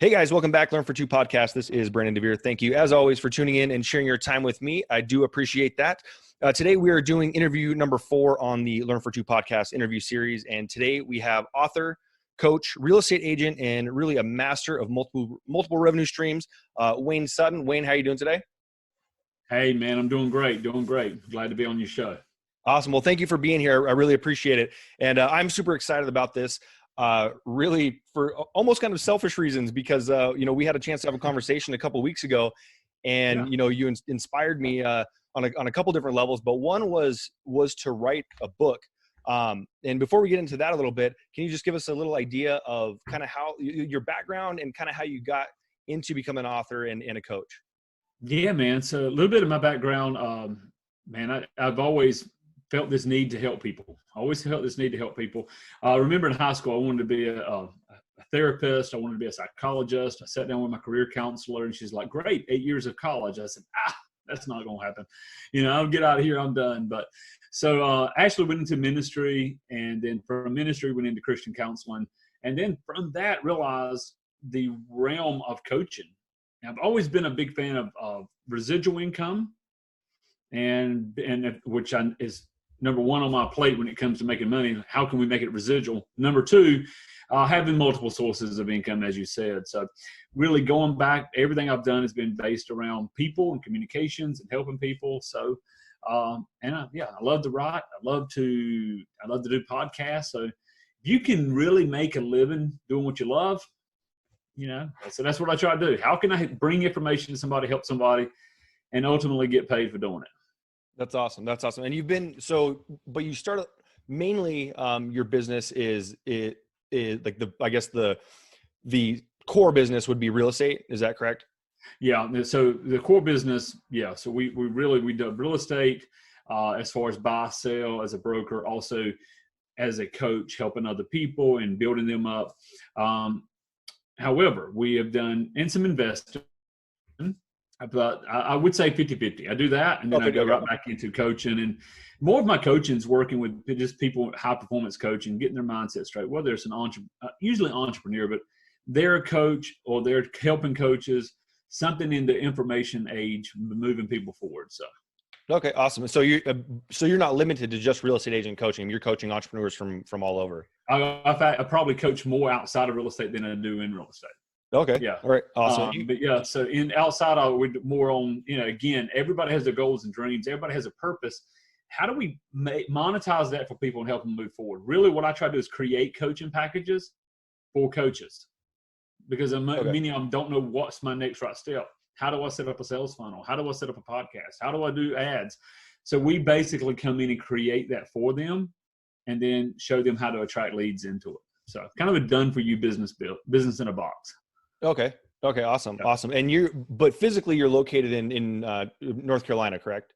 Hey guys, welcome back. Learn for Two podcast. This is Brandon DeVere. Thank you, as always, for tuning in and sharing your time with me. I do appreciate that. Today we are doing interview number 4 on the Learn for Two podcast interview series, and today we have author, coach, real estate agent, and really a master of multiple revenue streams, Wayne Sutton. Wayne, how are you doing today? Hey man, I'm doing great. Glad to be on your show. Awesome. Well, thank you for being here. I really appreciate it, and I'm super excited about this. Really for almost kind of selfish reasons because, we had a chance to have a conversation a couple of weeks ago and, you inspired me, on a couple different levels, but one was to write a book. And before we get into that a little bit, can you just give us a little idea of kind of how your background and kind of how you got into becoming an author and a coach? Yeah, man. So a little bit of my background, I've always felt this need to help people. I remember in high school, I wanted to be a therapist. I wanted to be a psychologist. I sat down with my career counselor and she's like, great, 8 years of college. I said, that's not going to happen. I'll get out of here. I'm done. But so actually went into ministry, and then from ministry went into Christian counseling. And then from that realized the realm of coaching. I've always been a big fan of residual income, and which is number one on my plate when it comes to making money. How can we make it residual? Number two, having multiple sources of income, as you said. So really going back, everything I've done has been based around people and communications and helping people. So, I love to write. I love to do podcasts. So if you can really make a living doing what you love, so that's what I try to do. How can I bring information to somebody, help somebody, and ultimately get paid for doing it? That's awesome. And but you started mainly, your business is like the core business would be real estate. Is that correct? Yeah. So the core business, yeah. So we do real estate, as far as buy, sell, as a broker, also as a coach, helping other people and building them up. However, we have done in some investing, but I would say 50-50. I do that, and then I go right back into coaching. And more of my coaching is working with just people, high performance coaching, getting their mindset straight, whether it's usually entrepreneur, but they're a coach or they're helping coaches, something in the information age, moving people forward. So. Okay, awesome. So you're not limited to just real estate agent coaching. You're coaching entrepreneurs from all over. I probably coach more outside of real estate than I do in real estate. Okay. Yeah. All right. Awesome. So outside I would more on, again, everybody has their goals and dreams. Everybody has a purpose. How do we monetize that for people and help them move forward? Really what I try to do is create coaching packages for coaches, because many of them don't know what's my next right step. How do I set up a sales funnel? How do I set up a podcast? How do I do ads? So we basically come in and create that for them and then show them how to attract leads into it. So kind of a done for you business in a box. Okay. Awesome. Yeah. Awesome. And but physically you're located in North Carolina, correct?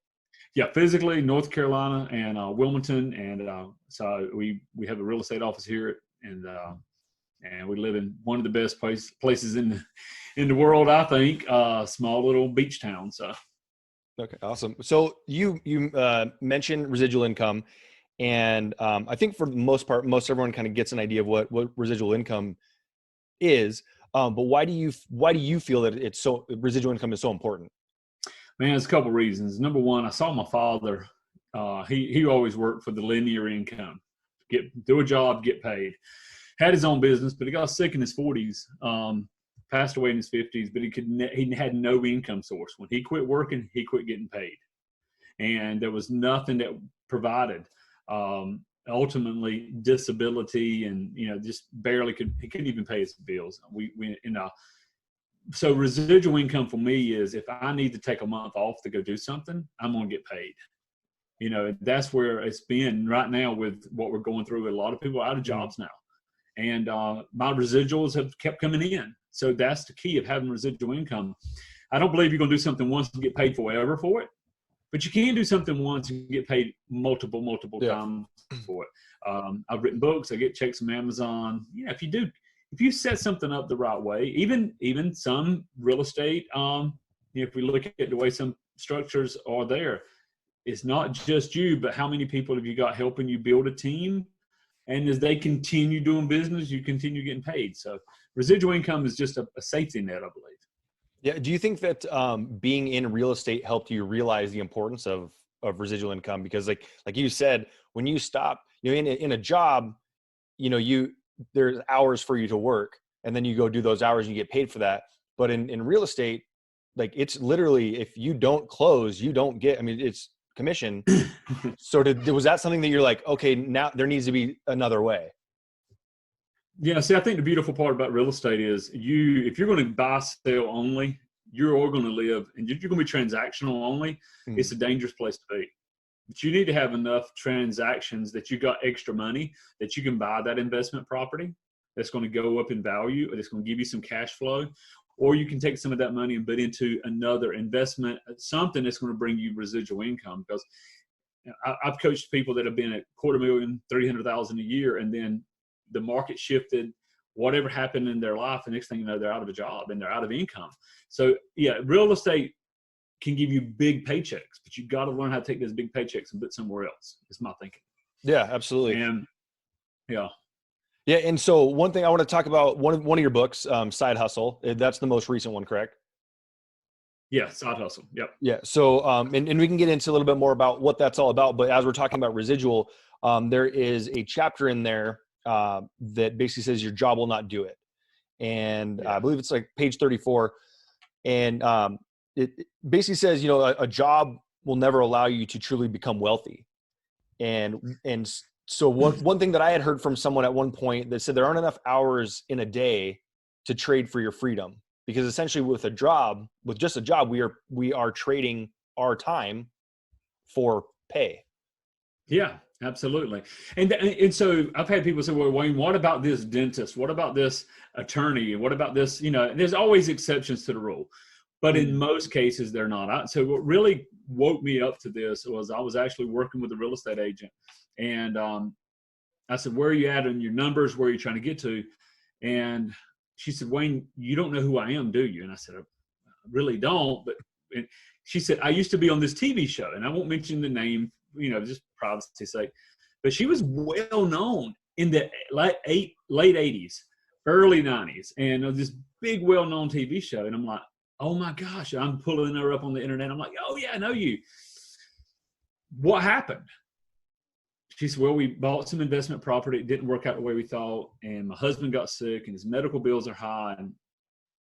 Yeah. Physically North Carolina and Wilmington. And so we have a real estate office here, and we live in one of the best places in the world, I think, small little beach town. So. Okay. Awesome. So you mentioned residual income, and I think for the most part, most everyone kind of gets an idea of what residual income is. But why do you feel that residual income is so important? Man, there's a couple reasons. Number one, I saw my father. He always worked for the linear income, do a job, get paid. Had his own business, but he got sick in his 40s. Passed away in his 50s, but he had no income source. When he quit working, he quit getting paid, and there was nothing that provided. Ultimately, disability, and just barely he couldn't even pay his bills. So residual income for me is if I need to take a month off to go do something, I'm going to get paid. That's where it's been right now with what we're going through. A lot of people are out of jobs now, and my residuals have kept coming in. So that's the key of having residual income. I don't believe you're going to do something once and get paid forever for it, but you can do something once and get paid multiple times for it. I've written books. I get checks from Amazon. If you set something up the right way, even some real estate, if we look at the way some structures are there, it's not just you, but how many people have you got helping you build a team? And as they continue doing business, you continue getting paid. So residual income is just a safety net, I believe. Yeah. Do you think that being in real estate helped you realize the importance of residual income? Because like you said, when you stop, in a job, there's hours for you to work, and then you go do those hours and you get paid for that. But in real estate, like it's literally, if you don't close, you don't get, it's commission. So was that something that you're like, okay, now there needs to be another way? Yeah, see, I think the beautiful part about real estate is if you're going to buy, sell only, you're all going to live, and you're going to be transactional only, it's a dangerous place to be. But you need to have enough transactions that you got extra money that you can buy that investment property that's going to go up in value, or that's going to give you some cash flow, or you can take some of that money and put into another investment, something that's going to bring you residual income. Because I've coached people that have been at $250,000, $300,000 a year, and then the market shifted, whatever happened in their life, the next thing you know, they're out of a job and they're out of income. So yeah, real estate can give you big paychecks, but you got to learn how to take those big paychecks and put somewhere else. Is my thinking. Yeah, absolutely. And yeah. Yeah. And so one thing I want to talk about, one of your books, Side Hustle, that's the most recent one, correct? Yeah. Side Hustle. Yep. Yeah. So, and we can get into a little bit more about what that's all about, but as we're talking about residual, there is a chapter in there that basically says your job will not do it. And I believe it's like page 34. And it basically says, a job will never allow you to truly become wealthy. And so one thing that I had heard from someone at one point that said there aren't enough hours in a day to trade for your freedom, because essentially with just a job, we are trading our time for pay. Yeah, absolutely. And so I've had people say, well, Wayne, what about this dentist? What about this attorney? What about this? There's always exceptions to the rule, but in most cases they're not. So what really woke me up to this was I was actually working with a real estate agent, and I said, where are you at in your numbers? Where are you trying to get to? And she said, Wayne, you don't know who I am, do you? And I said, I really don't. But she said, I used to be on this TV show, and I won't mention the name, just privacy sake. But she was well known in the late 80s, early 90s, and this big, well-known TV show. And I'm like, oh my gosh, I'm pulling her up on the internet. I'm like, oh yeah, I know you. What happened? She said, well, we bought some investment property. It didn't work out the way we thought. And my husband got sick, and his medical bills are high, and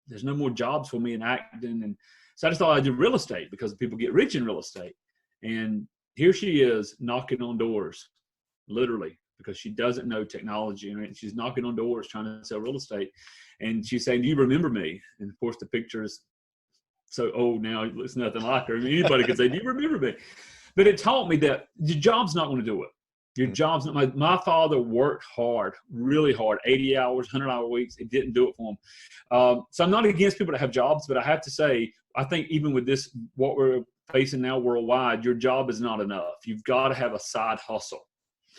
there's no more jobs for me in acting. And so I just thought I'd do real estate because people get rich in real estate. And here she is knocking on doors, literally, because she doesn't know technology. And she's knocking on doors trying to sell real estate. And she's saying, do you remember me? And of course, the picture is so old now, it looks nothing like her. Anybody could say, do you remember me? But it taught me that your job's not going to do it. Your job's not. My father worked hard, really hard, 80 hours, 100-hour weeks. It didn't do it for him. So I'm not against people that have jobs, but I have to say, I think even with this, what we're facing now worldwide, your job is not enough. You've got to have a side hustle.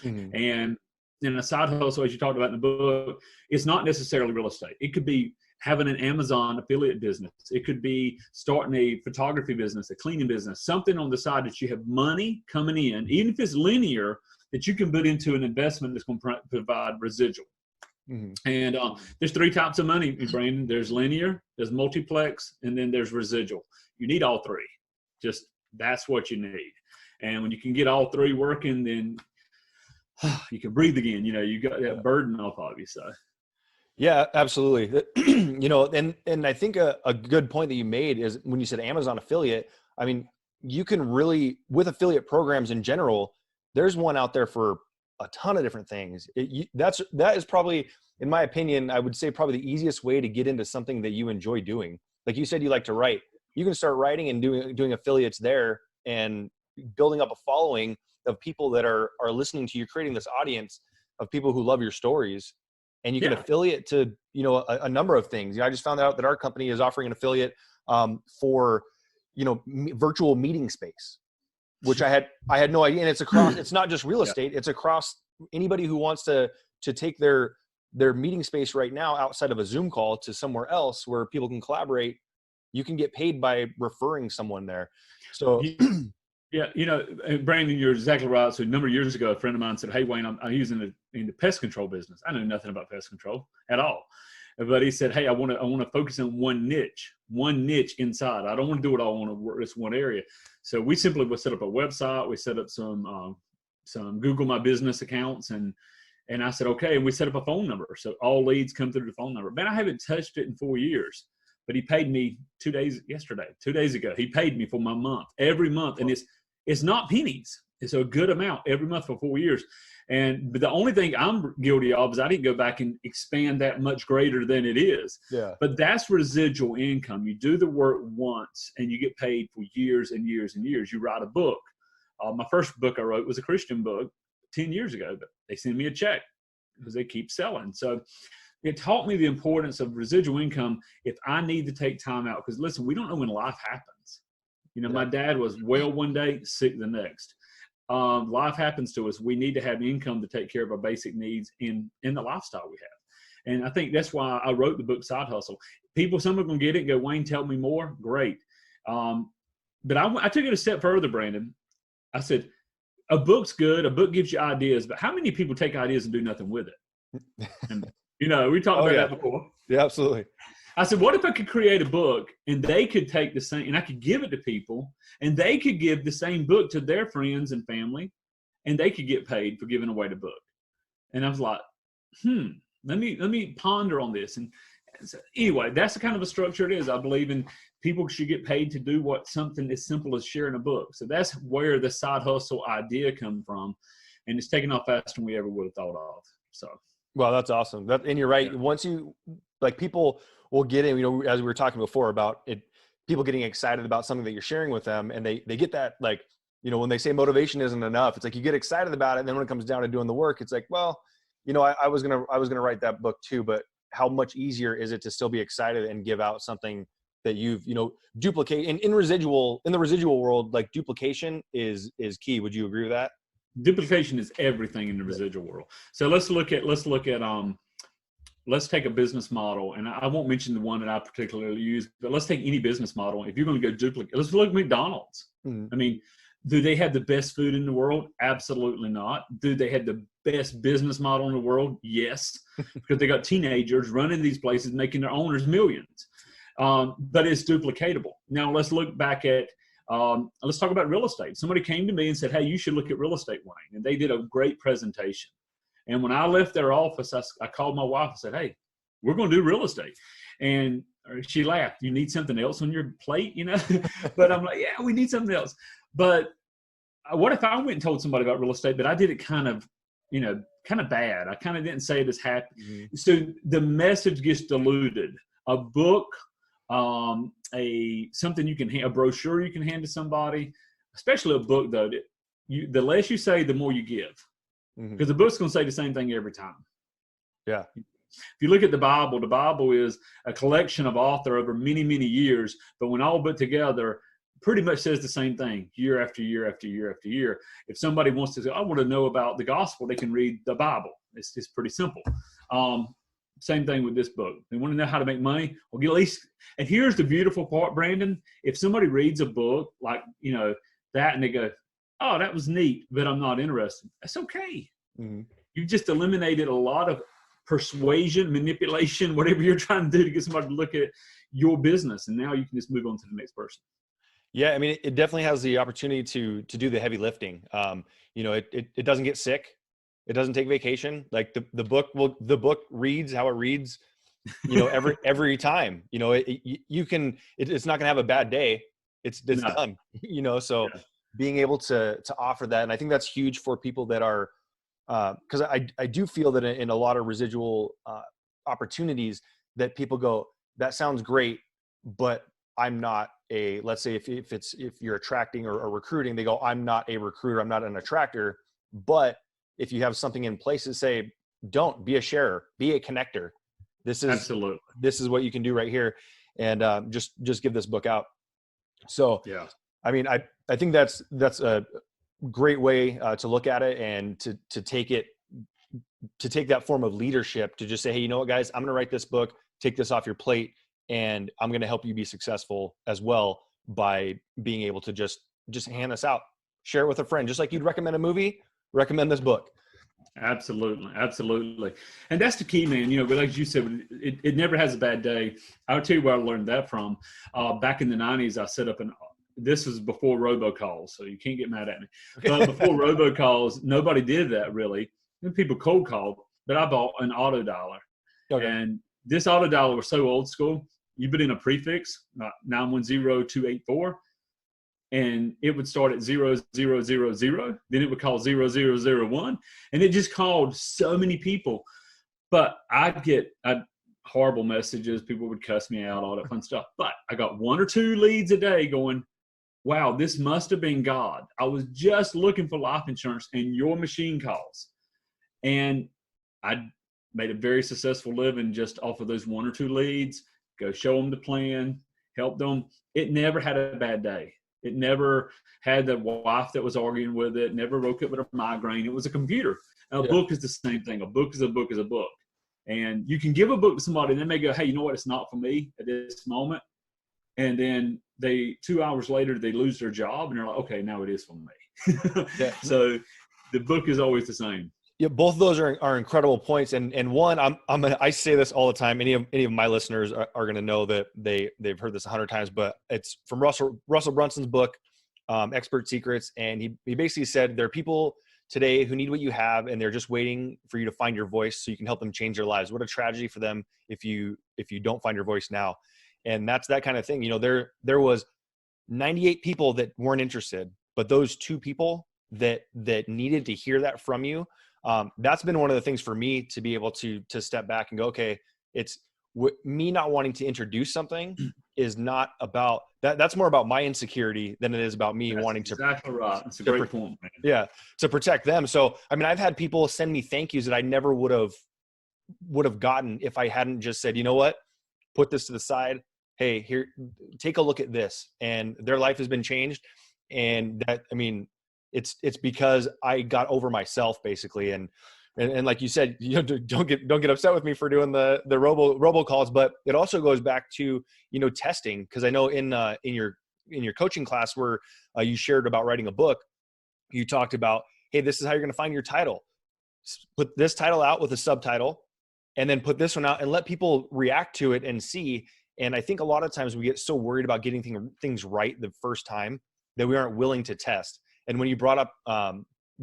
Mm-hmm. And in a side hustle, as you talked about in the book, it's not necessarily real estate. It could be having an Amazon affiliate business. It could be starting a photography business, a cleaning business, something on the side that you have money coming in, even if it's linear, that you can put into an investment that's going to provide residual. Mm-hmm. And there's three types of money, Brandon. There's linear, there's multiplex, and then there's residual. You need all three. Just that's what you need. And when you can get all three working, then you can breathe again. You got that burden off of you. So. Yeah, absolutely. And I think a good point that you made is when you said Amazon affiliate, I mean, you can really, with affiliate programs in general, there's one out there for a ton of different things. That is probably, in my opinion, I would say probably the easiest way to get into something that you enjoy doing. Like you said, you like to write. You can start writing and doing affiliates there and building up a following of people that are listening to you, creating this audience of people who love your stories. And you can affiliate to, a number of things. I just found out that our company is offering an affiliate for, virtual meeting space, which I had no idea. And it's not just real estate. It's across anybody who wants to take their meeting space right now outside of a Zoom call to somewhere else where people can collaborate. You can get paid by referring someone there. So yeah, Brandon, you're exactly right. So a number of years ago, a friend of mine said, hey, Wayne, I'm using in the pest control business. I know nothing about pest control at all. But he said, hey, I want to focus on one niche inside. I don't want to do it all on this one area. So we simply would set up a website. We set up some Google My Business accounts, and I said, okay. And we set up a phone number. So all leads come through the phone number. Man, I haven't touched it in 4 years, but he paid me 2 days ago. He paid me for my month every month. And it's not pennies. It's a good amount every month for 4 years. But the only thing I'm guilty of is I didn't go back and expand that much greater than it is. Yeah. But that's residual income. You do the work once and you get paid for years and years and years. You write a book. My first book I wrote was a Christian book 10 years ago, but they send me a check because they keep selling. So it taught me the importance of residual income if I need to take time out. Because listen, we don't know when life happens. My dad was well one day, sick the next. Life happens to us. We need to have income to take care of our basic needs in the lifestyle we have. And I think that's why I wrote the book Side Hustle. Some are going to get it and go, Wayne, tell me more. Great. But I took it a step further, Brandon. I said, a book's good. A book gives you ideas, but how many people take ideas and do nothing with it? And, we talked about that before. Yeah, absolutely. I said, what if I could create a book and they could take the same, and I could give it to people, and they could give the same book to their friends and family, and they could get paid for giving away the book. And I was like, let me ponder on this. And so anyway, that's the kind of a structure it is. I believe in people should get paid to do something as simple as sharing a book. So that's where the side hustle idea come from. And it's taken off faster than we ever would have thought of. So. Well, that's awesome. And you're right. Yeah. Once people will get in, as we were talking before about it, people getting excited about something that you're sharing with them, and they get that, when they say motivation isn't enough, it's like you get excited about it, and then when it comes down to doing the work, it's like, well, I was gonna write that book too, but how much easier is it to still be excited and give out something that you've duplicate in the residual world? Like, duplication is key. Would you agree with that? Duplication is everything in the residual world. So let's take a business model, and I won't mention the one that I particularly use, but let's take any business model. If you're going to go duplicate, let's look at McDonald's. Mm-hmm. I mean, do they have the best food in the world? Absolutely not. Do they have the best business model in the world? Yes, because they got teenagers running these places, making their owners millions. But it's duplicatable. Now let's look back at, let's talk about real estate. Somebody came to me and said, hey, you should look at real estate, Wayne. And they did a great presentation. And when I left their office, I called my wife and said, hey, we're going to do real estate. And she laughed. You need something else on your plate, But I'm like, yeah, we need something else. But what if I went and told somebody about real estate, but I did it kind of bad. I kind of didn't say it as happy. Mm-hmm. So the message gets diluted. A book, something a brochure you can hand to somebody, especially a book though, the less you say, the more you give. Because the book's going to say the same thing every time. Yeah. If you look at the Bible is a collection of author over many, many years, but when all put together, pretty much says the same thing year after year after year after year. If somebody wants to say, I want to know about the gospel, they can read the Bible. It's just pretty simple. Same thing with this book. They want to know how to make money. Well, at least, and here's the beautiful part, Brandon. If somebody reads a book like, that, and they go, oh, that was neat, but I'm not interested. That's okay. Mm-hmm. You've just eliminated a lot of persuasion, manipulation, whatever you're trying to do to get somebody to look at your business. And now you can just move on to the next person. Yeah. I mean, it definitely has the opportunity to do the heavy lifting. It doesn't get sick. It doesn't take vacation. Like the book reads how it reads, every time, it's not going to have a bad day. It's done, so yeah. Being able to offer that. And I think that's huge for people that are, because I do feel that in a lot of residual opportunities that people go, that sounds great, but I'm not let's say if you're attracting or recruiting, they go, I'm not a recruiter, I'm not an attractor. But if you have something in place to say, don't be a sharer, be a connector. This is what you can do right here. And just give this book out. So, yeah, I mean, I think that's a great way to look at it, and to take that form of leadership to just say, hey, you know what, guys, I'm going to write this book, take this off your plate, and I'm going to help you be successful as well by being able to just hand this out, share it with a friend, just like you'd recommend a movie, recommend this book. Absolutely. Absolutely. And that's the key, man. You know, but like you said, it never has a bad day. I'll tell you where I learned that from. Back in the 90s, I set up this was before robocalls, so you can't get mad at me. But before robocalls, nobody did that really. And people cold called, but I bought an auto dialer. Okay. And this auto dialer was so old school. You put in a prefix, 910284. And it would start at 0000, then it would call 0001, and it just called so many people. But I'd horrible messages, people would cuss me out, all that fun stuff. But I got 1 or 2 leads a day going, wow, this must have been God. I was just looking for life insurance and your machine calls. And I made a very successful living just off of those 1 or 2 leads, go show them the plan, help them. It never had a bad day. It never had the wife that was arguing with it, never woke up with a migraine. It was a computer. A book is the same thing. A book is a book is a book. And you can give a book to somebody and they may go, hey, you know what? It's not for me at this moment. And then 2 hours later, they lose their job and they're like, okay, now it is for me. So the book is always the same. Yeah, both of those are incredible points. And one, I say this all the time. Any of my listeners are going to know that they've heard this 100 times, but it's from Russell Brunson's book, Expert Secrets. And he basically said there are people today who need what you have, and they're just waiting for you to find your voice so you can help them change their lives. What a tragedy for them if you don't find your voice now. And that's that kind of thing. You know, there was 98 people that weren't interested, but those 2 people that needed to hear that from you. That's been one of the things for me to be able to step back and go, okay, it's me not wanting to introduce something is not about that. That's more about my insecurity than it is about me wanting to. Exactly right. That's a great point, man. Yeah. To protect them. So, I mean, I've had people send me thank yous that I never would have gotten if I hadn't just said, you know what, put this to the side. Hey, here, take a look at this. And their life has been changed. And that, I mean, it's because I got over myself basically. And like you said, you know, don't get upset with me for doing the robocalls, but it also goes back to, you know, testing. Cause I know in your coaching class where you shared about writing a book, you talked about, hey, this is how you're going to find your title. Put this title out with a subtitle and then put this one out and let people react to it and see. And I think a lot of times we get so worried about getting things right the first time that we aren't willing to test. And when you brought up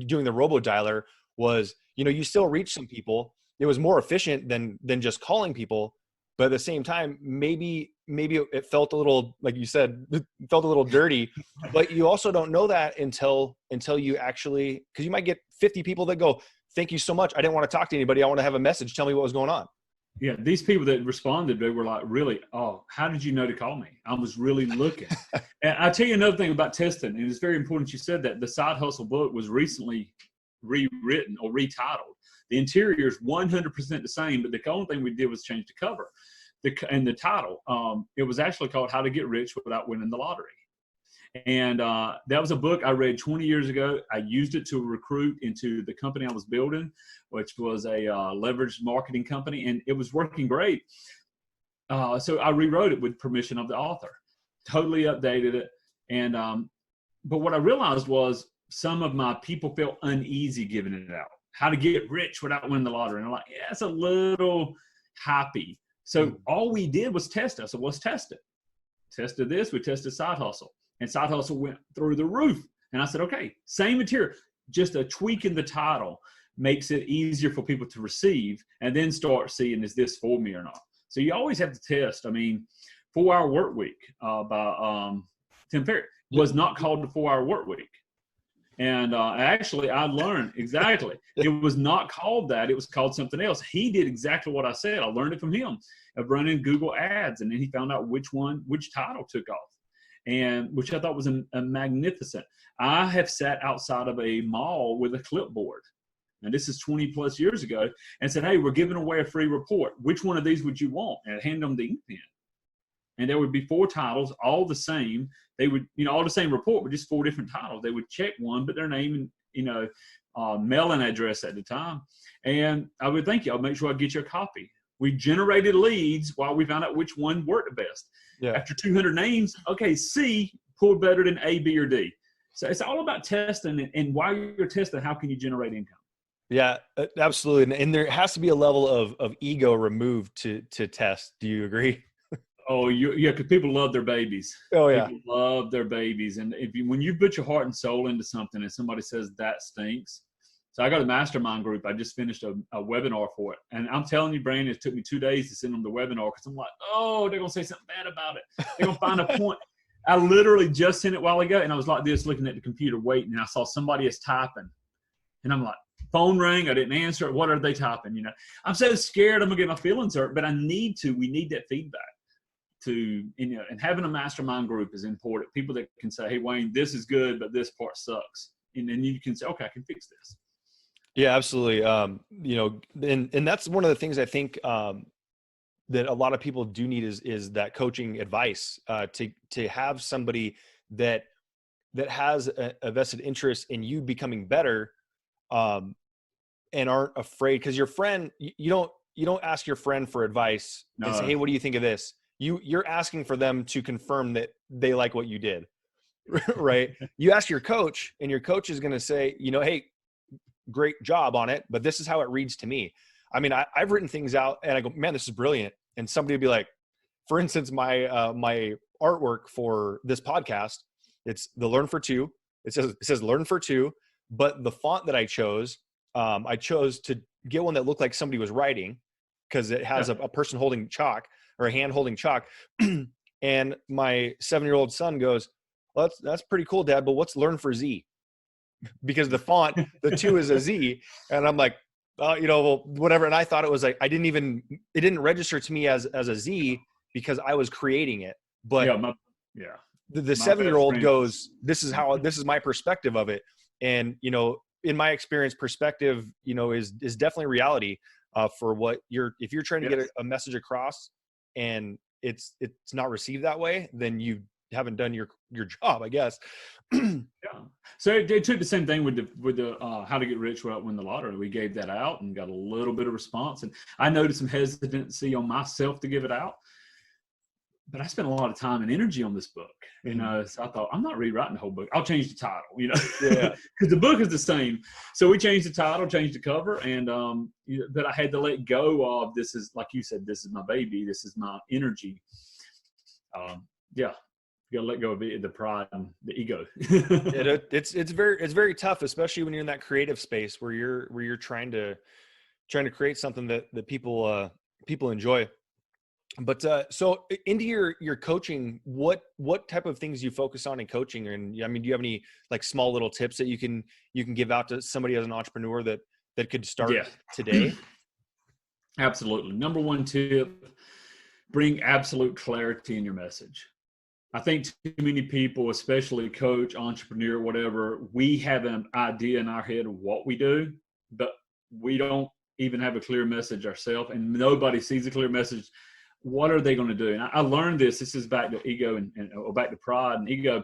doing the robo dialer was, you know, you still reach some people. It was more efficient than just calling people. But at the same time, maybe it felt a little, like you said, it felt a little dirty. But you also don't know that until you actually, because you might get 50 people that go, thank you so much. I didn't want to talk to anybody. I want to have a message. Tell me what was going on. Yeah, these people that responded, they were like, really, oh, how did you know to call me? I was really looking. And I'll tell you another thing about testing, and it's very important you said that. The Side Hustle book was recently rewritten or retitled. The interior is 100% the same, but the only thing we did was change the cover and the title. It was actually called How to Get Rich Without Winning the Lottery. And that was a book I read 20 years ago. I used it to recruit into the company I was building, which was a leveraged marketing company, and it was working great. So I rewrote it with permission of the author, totally updated it. And but what I realized was some of my people felt uneasy giving it out. How to get rich without winning the lottery. And I'm like, yeah, it's a little happy. So all we did was test it. So let's test it. Tested this, we tested Side Hustle. And Side Hustle went through the roof. And I said, okay, same material, just a tweak in the title makes it easier for people to receive and then start seeing, is this for me or not? So you always have to test. I mean, 4-Hour Work Week by Tim Ferriss was not called the 4-Hour Work Week. And actually, I learned exactly. It was not called that. It was called something else. He did exactly what I said. I learned it from him of running Google ads. And then he found out which title took off. And which I thought was a magnificent. I have sat outside of a mall with a clipboard, and this is 20 plus years ago, and said, hey, we're giving away a free report. Which one of these would you want? And I'd hand them the ink pen. And there would be 4 titles, all the same. They would, all the same report, but just 4 different titles. They would check one, but their name and, mailing address at the time. And I would thank you. I'll make sure I get you a copy. We generated leads while we found out which one worked the best. Yeah. After 200 names, okay, C pulled better than A, B, or D. So it's all about testing. And while you're testing, how can you generate income? Yeah, absolutely. And there has to be a level of ego removed to test. Do you agree? Oh, yeah, because people love their babies. Oh yeah. People love their babies, and when you put your heart and soul into something, and somebody says that stinks. So I got a mastermind group. I just finished a webinar for it, and I'm telling you, Brandon, it took me 2 days to send them the webinar because I'm like, oh, they're gonna say something bad about it. They're gonna find a point. I literally just sent it a while ago, and I was like this, looking at the computer, waiting, and I saw somebody is typing, and I'm like, phone rang, I didn't answer it. What are they typing? I'm so scared I'm gonna get my feelings hurt, but I need to. We need that feedback. And having a mastermind group is important. People that can say, hey, Wayne, this is good, but this part sucks. And then you can say, okay, I can fix this. Yeah, absolutely. And that's one of the things I think that a lot of people do need is that coaching advice, to have somebody that has a vested interest in you becoming better, and aren't afraid. Because your friend, you don't ask your friend for advice and say, hey, what do you think of this? You're asking for them to confirm that they like what you did, right? You ask your coach, and your coach is going to say, hey, great job on it, but this is how it reads to me. I mean, I've written things out and I go, man, this is brilliant. And somebody would be like, for instance, my artwork for this podcast, it's the Learn for Two. It says Learn for Two, but the font that I chose to get one that looked like somebody was writing, because it has a person holding chalk, or a hand holding chalk. And my 7-year-old son goes, well, that's pretty cool, Dad, but what's Learn for Z? Because the font, the 2 is a Z. And I'm like, well, whatever. And I thought it was like, it didn't register to me as a Z because I was creating it. But the 7-year-old goes, this is my perspective of it. And, in my experience, perspective, is definitely reality, for what if you're trying to get a message across and it's not received that way, then you haven't done your job, I guess. So it took the same thing with the How to Get Rich Without Winning the Lottery. We gave that out and got a little bit of response, and I noticed some hesitancy on myself to give it out. But I spent a lot of time and energy on this book, so I thought, I'm not rewriting the whole book. I'll change the title, because the book is the same. So we changed the title, changed the cover, and but I had to let go of, this is, like you said, this is my baby, this is my energy. You gotta let go of the pride and the ego. It's very tough, especially when you're in that creative space where you're trying to create something that people enjoy. But so into your coaching, what type of things you focus on in coaching? And I mean, do you have any like small little tips that you can give out to somebody as an entrepreneur that could start today? Absolutely. Number one tip: bring absolute clarity in your message. I think too many people, especially coach, entrepreneur, whatever, we have an idea in our head of what we do, but we don't even have a clear message ourselves, and nobody sees a clear message. What are they going to do? And I learned this. This is back to ego and back to pride and ego.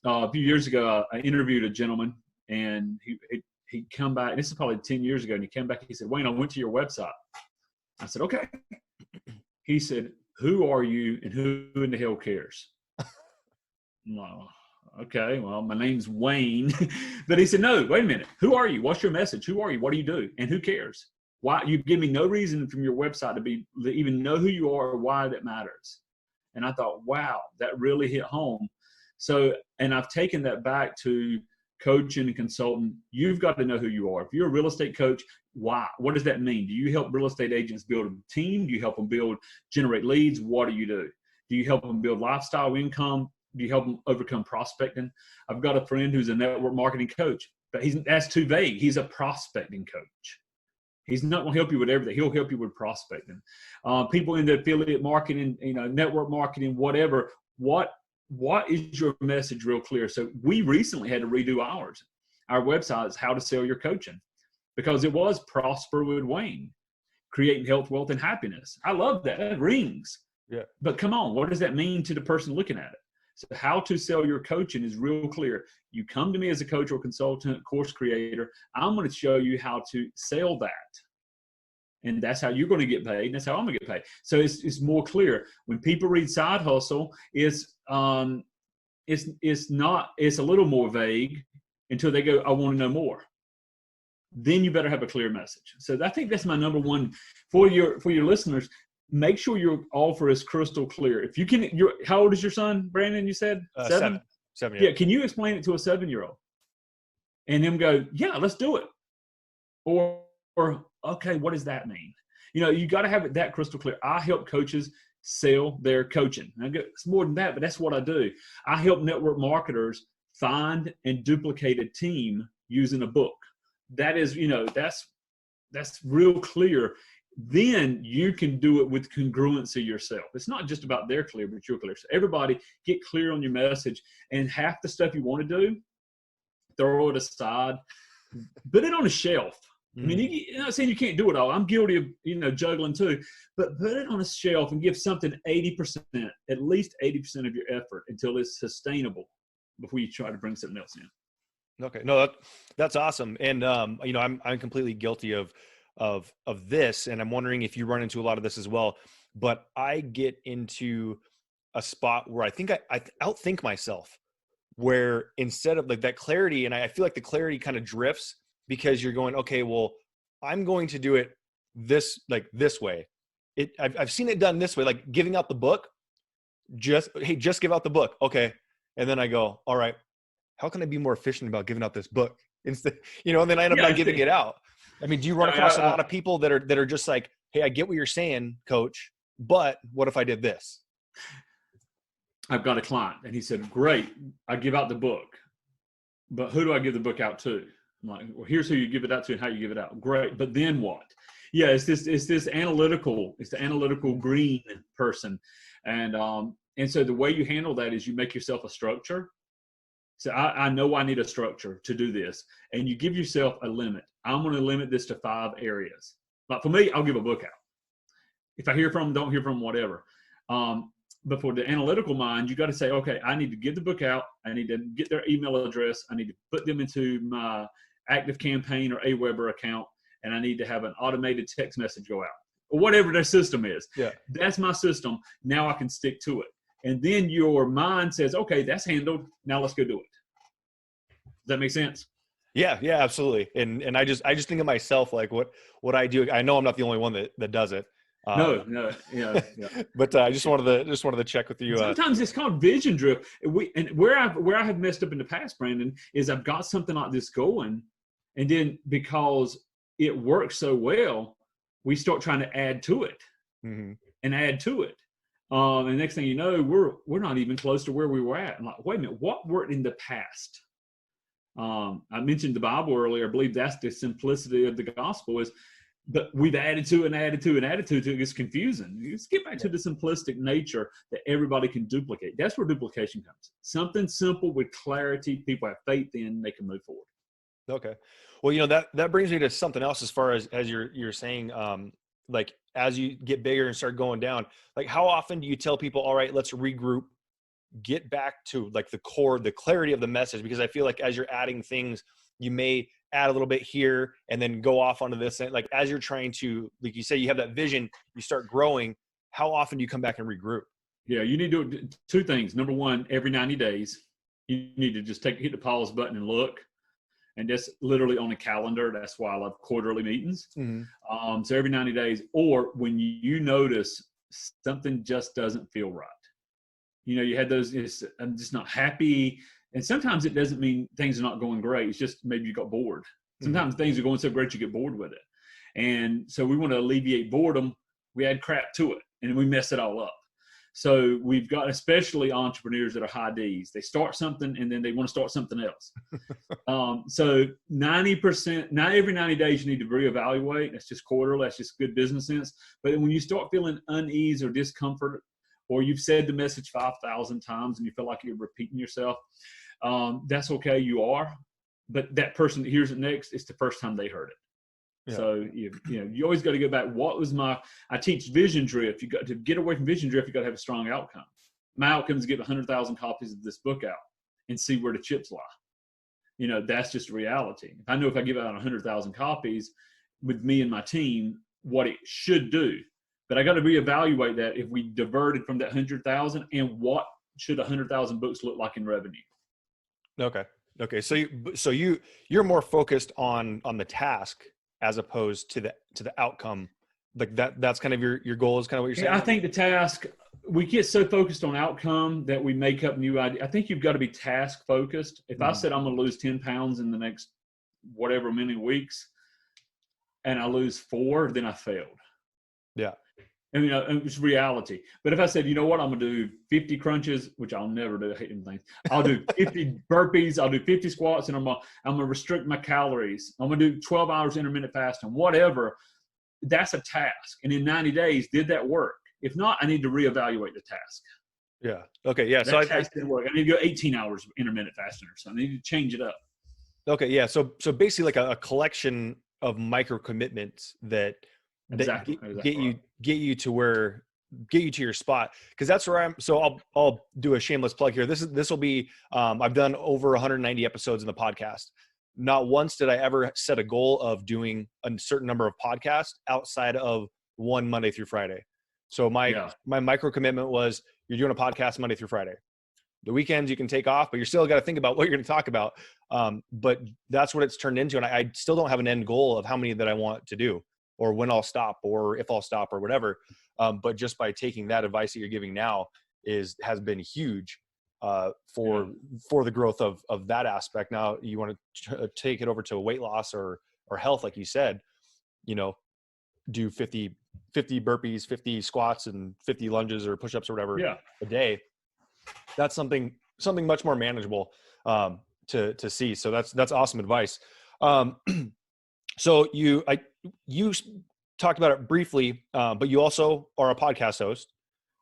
A few years ago, I interviewed a gentleman, and he come back. This is probably 10 years ago, and he came back. He said, Wayne, I went to your website. I said, okay. He said, who are you, and who in the hell cares? No. Okay, well, my name's Wayne. But he said, no, wait a minute. Who are you? What's your message? Who are you? What do you do? And who cares? Why? You give me no reason from your website to even know who you are or why that matters. And I thought, wow, that really hit home. So, and I've taken that back to coaching and consulting. You've got to know who you are. If you're a real estate coach, why? What does that mean? Do you help real estate agents build a team? Do you help them generate leads? What do you do? Do you help them build lifestyle income? Do you help them overcome prospecting? I've got a friend who's a network marketing coach, but that's too vague. He's a prospecting coach. He's not going to help you with everything. He'll help you with prospecting. People in the affiliate marketing, network marketing, whatever. What is your message real clear? So we recently had to redo ours. Our website is How to Sell Your Coaching, because it was Prosper with Wayne, creating health, wealth, and happiness. I love that. That rings. Yeah. But come on, what does that mean to the person looking at it? So How to Sell Your Coaching is real clear. You come to me as a coach or consultant, course creator. I'm going to show you how to sell that. And that's how you're going to get paid. And that's how I'm going to get paid. So it's more clear. When people read side hustle, it's a little more vague until they go, I want to know more. then you better have a clear message. So I think that's my number one for your listeners. Make sure your offer is crystal clear. If you can, how old is your son, Brandon? You said 7? 7. Yeah. Can you explain it to a 7-year-old and them go, yeah, let's do it. Or, okay, what does that mean? You got to have it that crystal clear. I help coaches sell their coaching. It's more than that, but that's what I do. I help network marketers find and duplicate a team using a book. That is, that's real clear. Then you can do it with congruency yourself. It's not just about their clear, but you're clear. So everybody get clear on your message, and half the stuff you want to do, throw it aside, put it on a shelf. I mean, you're not saying you can't do it all. I'm guilty of, juggling too, but put it on a shelf and give something 80%, at least 80% of your effort until it's sustainable before you try to bring something else in. Okay. No, that's awesome. And, I'm completely guilty of this, and I'm wondering if you run into a lot of this as well, but I get into a spot where I think I outthink myself, where instead of like that clarity, and I feel like the clarity kind of drifts because you're going, okay, well, I'm going to do it this way. I've seen it done this way, like giving out the book, just give out the book. Okay. And then I go, all right, how can I be more efficient about giving out this book instead, and then I end up not giving it out. I mean, do you run across a lot of people that are just like, hey, I get what you're saying, coach, but what if I did this? I've got a client and he said, great, I give out the book, but who do I give the book out to? I'm like, well, here's who you give it out to and how you give it out. Great. But then what? Yeah, it's the analytical green person. And so the way you handle that is you make yourself a structure. So I know I need a structure to do this. And you give yourself a limit. I'm going to limit this to 5 areas. Like for me, I'll give a book out. If I hear from them, don't hear from them, whatever. But for the analytical mind, you got to say, okay, I need to give the book out. I need to get their email address. I need to put them into my ActiveCampaign or Aweber account. And I need to have an automated text message go out or whatever their system is. Yeah. That's my system. Now I can stick to it. And then your mind says, okay, that's handled. Now let's go do it. Does that make sense? Yeah, absolutely. And I just think of myself, like what I do. I know I'm not the only one that does it. No, yeah. But I just wanted to check with you. Sometimes it's called vision drift. Where I have messed up in the past, Brandon, is I've got something like this going, and then because it works so well, we start trying to add to it and add to it. And next thing you know, we're not even close to where we were at. I'm like, wait a minute, what worked in the past? I mentioned the Bible earlier. I believe that's the simplicity of the gospel is, but we've added to it and added to it and added to it. It gets confusing. Let's get back to the simplistic nature that everybody can duplicate. That's where duplication comes. Something simple with clarity, people have faith in, they can move forward. Okay. Well, that brings me to something else as far as you're saying, like as you get bigger and start going down, like how often do you tell people, all right, let's regroup, get back to like the core, the clarity of the message? Because I feel like as you're adding things, you may add a little bit here and then go off onto this. And like, as you're trying to, like you say, you have that vision, you start growing. How often do you come back and regroup? Yeah, you need to do 2 things. Number 1, every 90 days, you need to just hit the pause button and look. And that's literally on a calendar. That's why I love quarterly meetings. So every 90 days, or when you notice something just doesn't feel right. You had those, I'm just not happy. And sometimes it doesn't mean things are not going great. It's just maybe you got bored. Sometimes things are going so great you get bored with it. And so we want to alleviate boredom. We add crap to it and we mess it all up. So we've got, especially entrepreneurs that are high Ds, they start something and then they want to start something else. So 90%, not every 90 days you need to reevaluate. That's just quarterly. That's just good business sense. But when you start feeling unease or discomfort, or you've said the message 5,000 times and you feel like you're repeating yourself, that's okay. You are. But that person that hears it next, it's the first time they heard it. Yeah. So you always got to go back. I teach vision drift. You got to get away from vision drift. You got to have a strong outcome. My outcome is to get 100,000 copies of this book out and see where the chips lie. That's just reality. I know if I give out 100,000 copies with me and my team, what it should do. But I got to reevaluate that if we diverted from that 100,000 and what should 100,000 books look like in revenue. Okay. Okay. You're more focused on the task as opposed to the outcome. Like that's kind of your goal is kind of what you're saying? Yeah, I think the task, we get so focused on outcome that we make up new ideas. I think you've got to be task focused. If I said I'm going to lose 10 pounds in the next whatever many weeks and I lose 4, then I failed. Yeah. And, it's reality. But if I said, you know what, I'm going to do 50 crunches, which I'll never do, I hate them things. I'll do 50 burpees, I'll do 50 squats, and I'm going to restrict my calories. I'm going to do 12 hours intermittent fasting, whatever. That's a task. And in 90 days, did that work? If not, I need to reevaluate the task. Yeah. Okay. Yeah. That task didn't work. I need to go 18 hours intermittent fasting or something. I need to change it up. Okay. Yeah. So basically like a collection of micro commitments that Exactly. get you to your spot. Cause that's where I'll do a shameless plug here. This will be, I've done over 190 episodes in the podcast. Not once did I ever set a goal of doing a certain number of podcasts outside of one Monday through Friday. So my micro commitment was you're doing a podcast Monday through Friday. The weekends you can take off, but you're still got to think about what you're going to talk about. But that's what it's turned into. And I still don't have an end goal of how many that I want to do or when I'll stop or if I'll stop or whatever. But just by taking that advice that you're giving now has been huge for the growth of that aspect. Now you want to take it over to weight loss or health, like you said, do 50 burpees, 50 squats and 50 lunges or push-ups or whatever a day. That's something much more manageable to see. So that's awesome advice. So you talked about it briefly, but you also are a podcast host.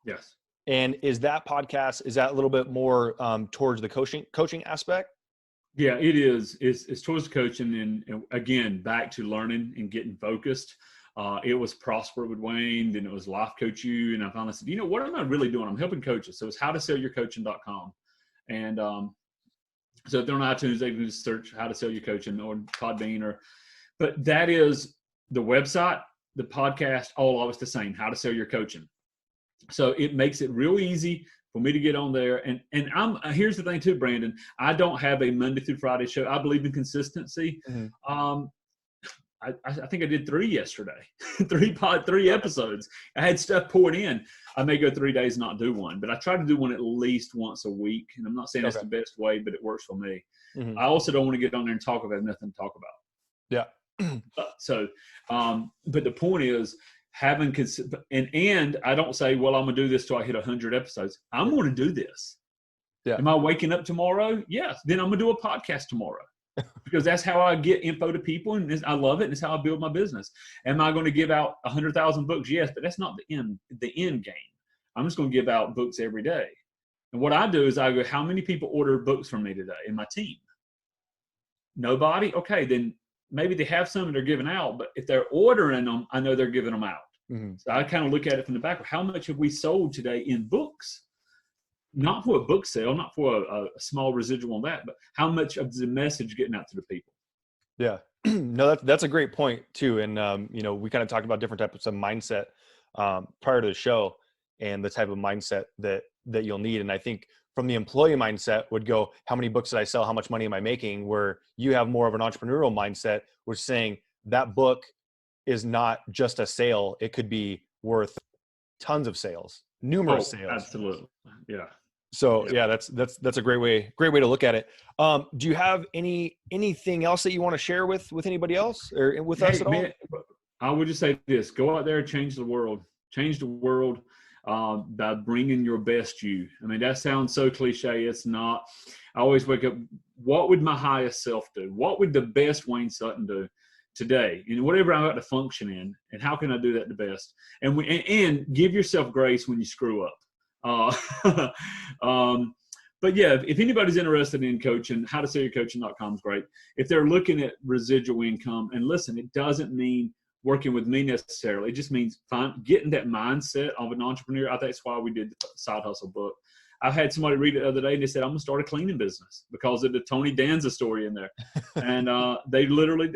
Yes. And is that a little bit more towards the coaching aspect? Yeah, it is. It's towards coaching and again, back to learning and getting focused. It was Prosper with Wayne, then it was Life Coach You. And I finally said, what am I really doing? I'm helping coaches. So it's howtosellyourcoaching.com. And so if they're on iTunes, they can just search How to Sell Your Coaching or Podbean but that is the website, the podcast, all of it's the same, How to Sell Your Coaching. So it makes it real easy for me to get on there. And here's the thing too, Brandon, I don't have a Monday through Friday show. I believe in consistency. Mm-hmm. I think I did 3 yesterday, 3 episodes. I had stuff poured in. I may go 3 days and not do one, but I try to do one at least once a week. And I'm not saying that's the best way, but it works for me. Mm-hmm. I also don't want to get on there and talk about nothing to talk about. Yeah. But the point is having, and I don't say, well, I'm going to do this till I hit 100 episodes. I'm going to do this. Yeah. Am I waking up tomorrow? Yes. Then I'm going to do a podcast tomorrow. Because that's how I get info to people, and I love it, and it's how I build my business. Am I going to give out 100,000 books? Yes, but that's not the end game. I'm just going to give out books every day. And what I do is I go, how many people order books from me today in my team? Nobody? Okay, then maybe they have some and they're giving out, but if they're ordering them, I know they're giving them out. Mm-hmm. So I kind of look at it from the back of how much have we sold today in books? Not for a book sale, not for a small residual on that, but how much of the message getting out to the people? Yeah, no, that's a great point too. And, we kind of talked about different types of mindset prior to the show and the type of mindset that you'll need. And I think from the employee mindset would go, how many books did I sell? How much money am I making? Where you have more of an entrepreneurial mindset, which is saying that book is not just a sale. It could be worth tons of sales, numerous sales. Absolutely. Yeah. So yeah, that's a great way to look at it. Do you have anything else that you want to share with anybody else or with us at all? I would just say this: go out there and change the world. Change the world by bringing your best you. I mean, that sounds so cliche. It's not. I always wake up. What would my highest self do? What would the best Wayne Sutton do today? And whatever I'm about to function in, and how can I do that the best? And give yourself grace when you screw up. But yeah, if anybody's interested in coaching, howtosellyourcoaching.com is great. If they're looking at residual income, and listen, it doesn't mean working with me necessarily. It just means getting that mindset of an entrepreneur. I think that's why we did the Side Hustle book. I've had somebody read it the other day and they said, I'm going to start a cleaning business because of the Tony Danza story in there. And they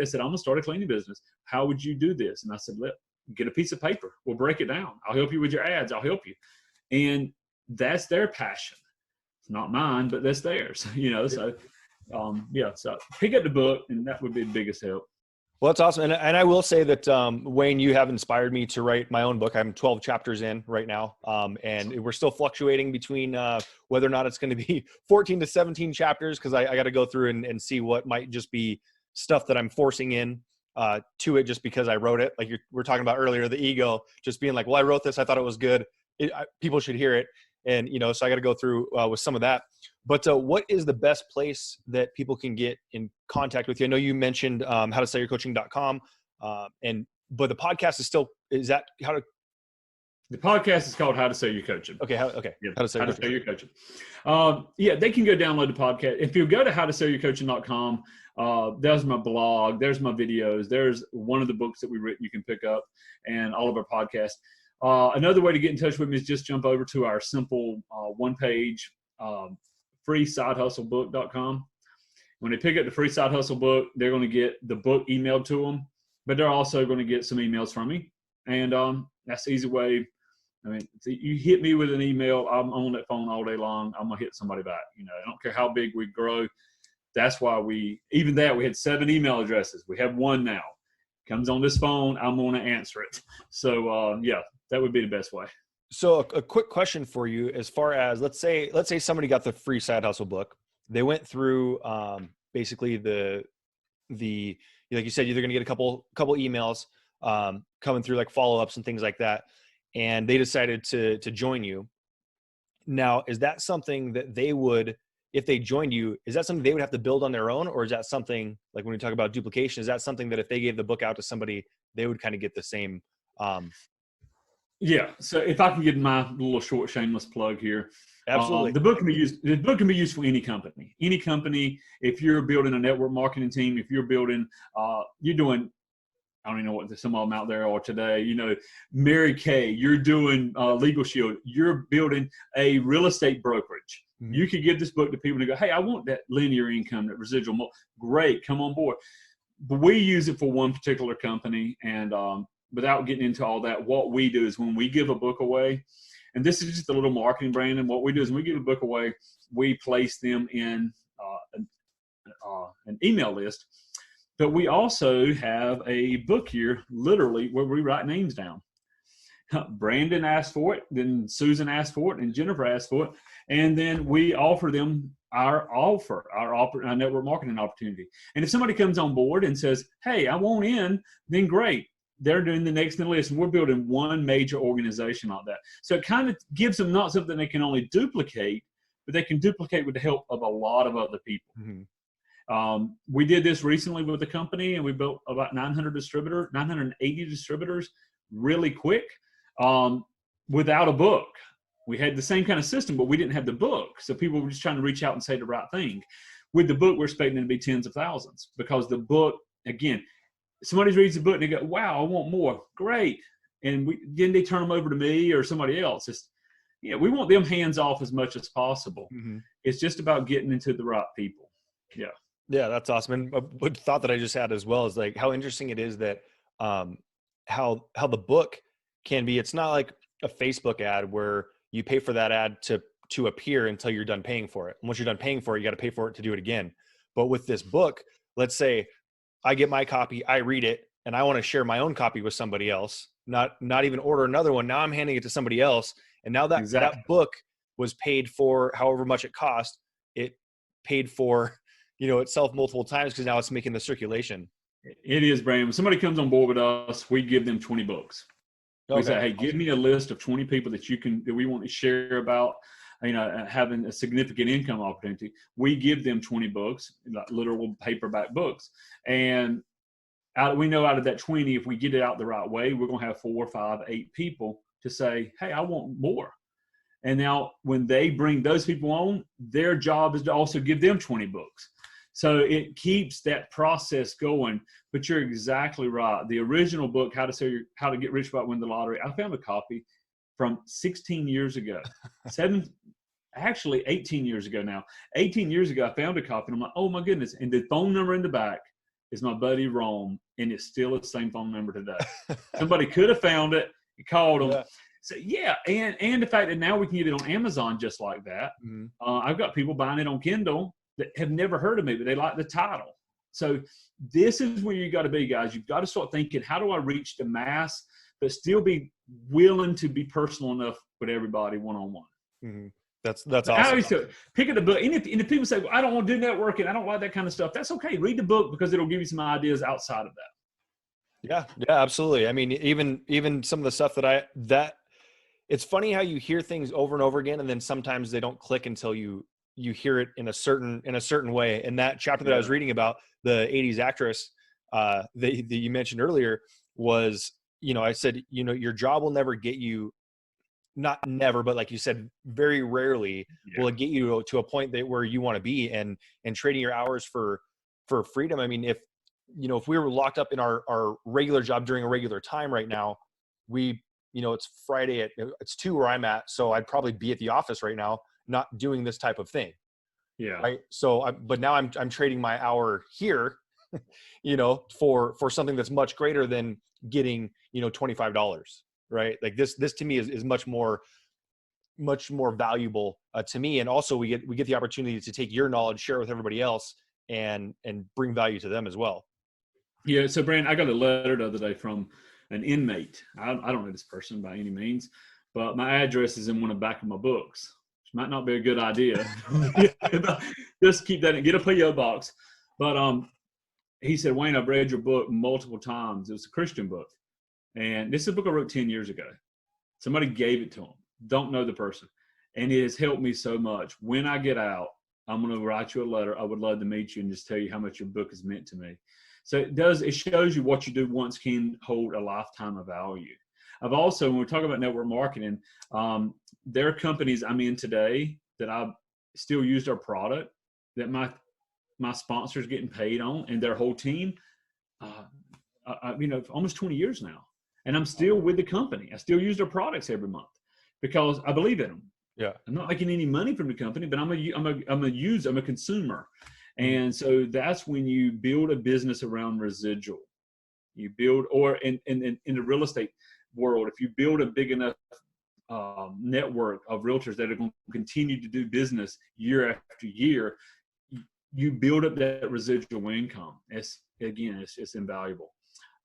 said, I'm going to start a cleaning business. How would you do this? And I said, get a piece of paper. We'll break it down. I'll help you with your ads. I'll help you. And that's their passion. It's not mine, but that's theirs, So yeah, so pick up the book, and that would be the biggest help. Well, that's awesome. And I will say that, Wayne, you have inspired me to write my own book. I'm 12 chapters in right now. And we're still fluctuating between whether or not it's going to be 14 to 17 chapters, because I got to go through and see what might just be stuff that I'm forcing in to it just because I wrote it. Like we're talking about earlier, the ego just being like, well, I wrote this. I thought it was good. People should hear it. And, so I got to go through with some of that. But what is the best place that people can get in contact with you? I know you mentioned howtosellyourcoaching.com, but the podcast is that how to? The podcast is called How to Sell Your Coaching. Okay. Yeah, How to Sell Your Coaching. Yeah, they can go download the podcast. If you go to howtosellyourcoaching.com, there's my blog, there's my videos, there's one of the books that we've written you can pick up, and all of our podcasts. Another way to get in touch with me is just jump over to our simple one-page freesidehustlebook.com. When they pick up the Free Side Hustle book, they're going to get the book emailed to them, but they're also going to get some emails from me. And that's the easy way. I mean, you hit me with an email, I'm on that phone all day long. I'm going to hit somebody back. I don't care how big we grow. That's why we had 7 email addresses. We have 1 now. Comes on this phone, I'm going to answer it. So, yeah, that would be the best way. So a quick question for you, as far as let's say somebody got the Free Side Hustle book. They went through basically the like you said, you're going to get a couple emails coming through, like follow-ups and things like that, and they decided to join you. Now, is that something that they would, if they joined you, is that something they would have to build on their own, or is that something, like when we talk about duplication, is that something that if they gave the book out to somebody, they would kind of get the same? Yeah. So if I can give my little short shameless plug here. Absolutely. The book can be used for any company. Any company, if you're building a network marketing team, if you're building, you're doing, I don't even know what some of them out there are today. Mary Kay, you're doing Legal Shield. You're building a real estate brokerage. Mm-hmm. You could give this book to people and go, hey, I want that linear income, that residual. Great, come on board. But we use it for one particular company, and without getting into all that, what we do is when we give a book away, and this is just a little marketing brand, and what we do is when we give a book away, we place them in an email list. But we also have a book here, literally, where we write names down. Brandon asked for it, then Susan asked for it, and Jennifer asked for it, and then we offer them our network marketing opportunity. And if somebody comes on board and says, hey, I want in, then great. They're doing the next in the list, and we're building one major organization like that. So it kind of gives them not something they can only duplicate, but they can duplicate with the help of a lot of other people. Mm-hmm. We did this recently with the company, and we built about 980 distributors really quick without a book. We had the same kind of system, but we didn't have the book. So people were just trying to reach out and say the right thing. With the book, we're expecting it to be tens of thousands, because the book, again, somebody reads the book and they go, wow, I want more. Great. And then they turn them over to me or somebody else. We want them hands off as much as possible. Mm-hmm. It's just about getting into the right people. Yeah. Yeah, that's awesome. And a thought that I just had as well is like how interesting it is that how the book can be. It's not like a Facebook ad where you pay for that ad to appear until you're done paying for it. And once you're done paying for it, you got to pay for it to do it again. But with this book, let's say I get my copy, I read it, and I want to share my own copy with somebody else, not even order another one. Now I'm handing it to somebody else. And now that that book was paid for however much it cost, it paid for, itself multiple times, because now it's making the circulation. It is, Brandon. When somebody comes on board with us, we give them 20 books. We say, hey, give me a list of 20 people that we want to share about, having a significant income opportunity. We give them 20 books, like literal paperback books. And we know out of that 20, if we get it out the right way, we're going to have 4, 5, 8 people to say, hey, I want more. And now when they bring those people on, their job is to also give them 20 books. So it keeps that process going. But you're exactly right. The original book, How to Get Rich by Winning the Lottery, I found a copy from 16 years ago. 18 years ago now. 18 years ago, I found a copy, and I'm like, oh my goodness. And the phone number in the back is my buddy Rome, and it's still the same phone number today. Somebody could have found it, called him. Yeah. So yeah, and the fact that now we can get it on Amazon just like that. Mm-hmm. I've got people buying it on Kindle that have never heard of me, but they like the title. So this is where you got to be, guys. You've got to start thinking, how do I reach the mass, but still be willing to be personal enough with everybody one-on-one? Mm-hmm. That's awesome. Pick up the book. And if people say, well, I don't want to do networking, I don't like that kind of stuff, that's okay. Read the book, because it'll give you some ideas outside of that. Yeah, absolutely. I mean, even some of the stuff that it's funny how you hear things over and over again, and then sometimes they don't click until you hear it in a certain way. And that chapter that I was reading about, the 80s actress that you mentioned earlier, was, I said, your job will never get you, not never, but like you said, very rarely will it get you to a point where you want to be, and trading your hours for freedom. I mean, if we were locked up in our regular job during a regular time right now, it's Friday it's 2 where I'm at, so I'd probably be at the office right now, not doing this type of thing. Yeah. Right. So, but now I'm trading my hour here, for something that's much greater than getting, $25. Right. Like this to me is much more valuable to me. And also we get the opportunity to take your knowledge, share it with everybody else, and bring value to them as well. Yeah. So Brandon, I got a letter the other day from an inmate. I don't know this person by any means, but my address is in one of the back of my books, which might not be a good idea. Just keep that in, get a P.O. box. But he said, Wayne, I've read your book multiple times. It was a Christian book. And this is a book I wrote 10 years ago. Somebody gave it to him. Don't know the person. And it has helped me so much. When I get out, I'm going to write you a letter. I would love to meet you and just tell you how much your book has meant to me. So it shows you what you do once can hold a lifetime of value. I've also, when we talk about network marketing, there are companies I'm in today that I still use their product, that my sponsors getting paid on, and their whole team, almost 20 years now. And I'm still with the company. I still use their products every month because I believe in them. Yeah. I'm not making any money from the company, but I'm a consumer. And so that's when you build a business around residual. You build, or in the real estate world, if you build a big enough network of realtors that are going to continue to do business year after year, you build up that residual income. It's invaluable.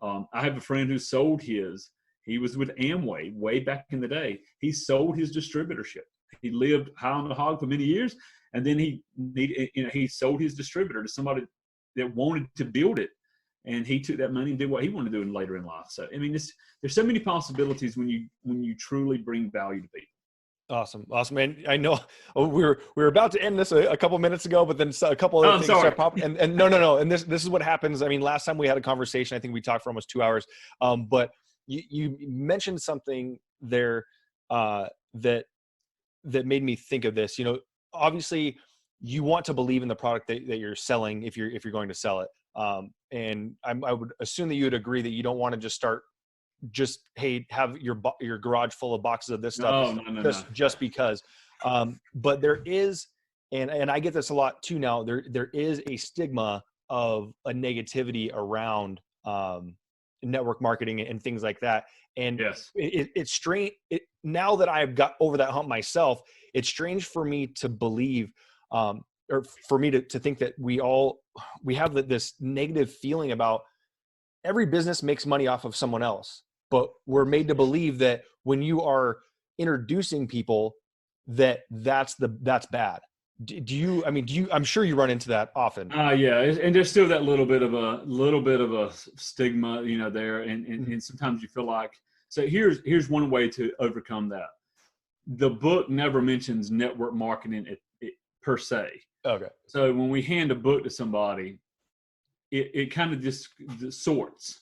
I have a friend who sold his. He was with Amway way back in the day. He sold his distributorship. He lived high on the hog for many years, and then he sold his distributor to somebody that wanted to build it, and he took that money and did what he wanted to do later in life. So I mean, there's so many possibilities when you truly bring value to people. Awesome. And I know we were about to end this a couple minutes ago, but then a couple of things start popping. And no. And this is what happens. I mean, last time we had a conversation, I think we talked for almost 2 hours. But you mentioned something there that made me think of this. Obviously, you want to believe in the product that you're selling if you're going to sell it. And I would assume that you would agree that you don't want to just hey, have your garage full of boxes of this stuff just because. But there is, and I get this a lot too now, there is a stigma of a negativity around network marketing and things like that. And yes, it's strange. Now that I've got over that hump myself, it's strange for me to believe, or for me to think that we have this negative feeling about every business makes money off of someone else. But we're made to believe that when you are introducing people, that's bad. Do you? I'm sure you run into that often. Yeah, and there's still that little bit of a stigma, there, and sometimes you feel like. So here's one way to overcome that. The book never mentions network marketing per se. Okay. So when we hand a book to somebody, it kind of just sorts.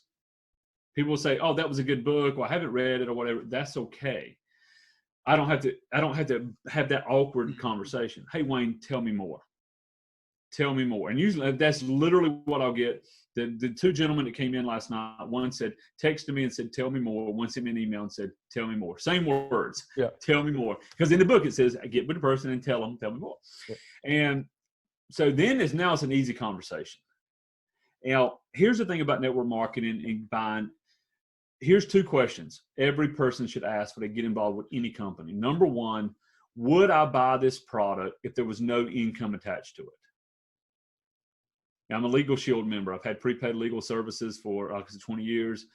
People will say, "Oh, that was a good book," or "I haven't read it," or whatever. That's okay. I don't have to have that awkward conversation. Hey, Wayne, tell me more. Tell me more. And usually that's literally what I'll get. The two gentlemen that came in last night, one said, texted me and said, tell me more. One sent me an email and said, tell me more. Same words. Yeah. Tell me more. Because in the book it says, I get with the person and tell me more. Yeah. And so then it's an easy conversation. Now, here's the thing about network marketing and buying. Here's 2 questions every person should ask when they get involved with any company. Number one, would I buy this product if there was no income attached to it? I'm a Legal Shield member. I've had prepaid legal services for 20 years,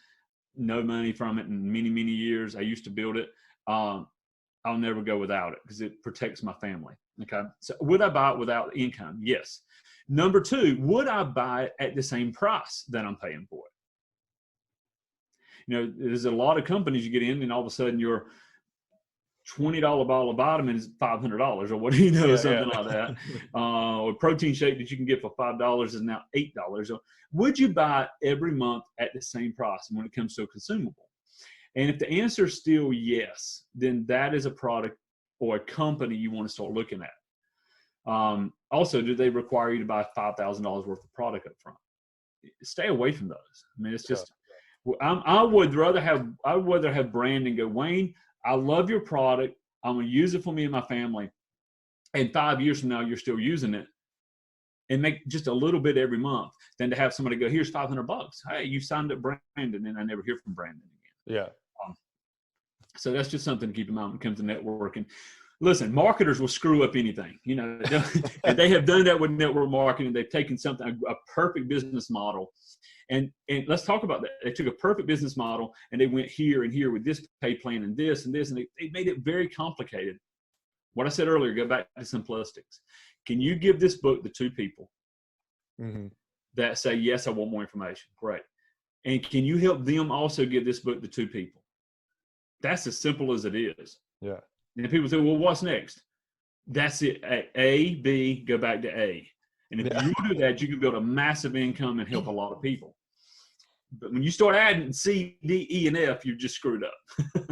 no money from it in many, many years. I used to build it. I'll never go without it because it protects my family. Okay. So would I buy it without income? Yes. Number two, would I buy it at the same price that I'm paying for it? There's a lot of companies you get in and all of a sudden your $20 bottle of vitamin is $500 or what, something like that. Or protein shake that you can get for $5 is now $8. So would you buy it every month at the same price when it comes to a consumable? And if the answer is still yes, then that is a product or a company you want to start looking at. Also, do they require you to buy $5,000 worth of product up front? Stay away from those. I mean, it's just, I would rather have brand and go, Wayne, I love your product. I'm going to use it for me and my family. And 5 years from now, you're still using it, and make just a little bit every month than to have somebody go, here's $500. Hey, you signed up Brandon, and I never hear from Brandon again. Yeah. So that's just something to keep in mind when it comes to networking. Listen, marketers will screw up anything, and they have done that with network marketing. They've taken something, a perfect business model. And let's talk about that. They took a perfect business model and they went here and here with this pay plan and this, and they made it very complicated. What I said earlier, go back to simplistics. Can you give this book to two people that say, yes, I want more information? Great. And can you help them also give this book to two people? That's as simple as it is. Yeah. And people say, well, what's next? That's it. A, B, go back to A. And if you do that, you can build a massive income and help a lot of people. But when you start adding C, D, E, and F, you're just screwed up.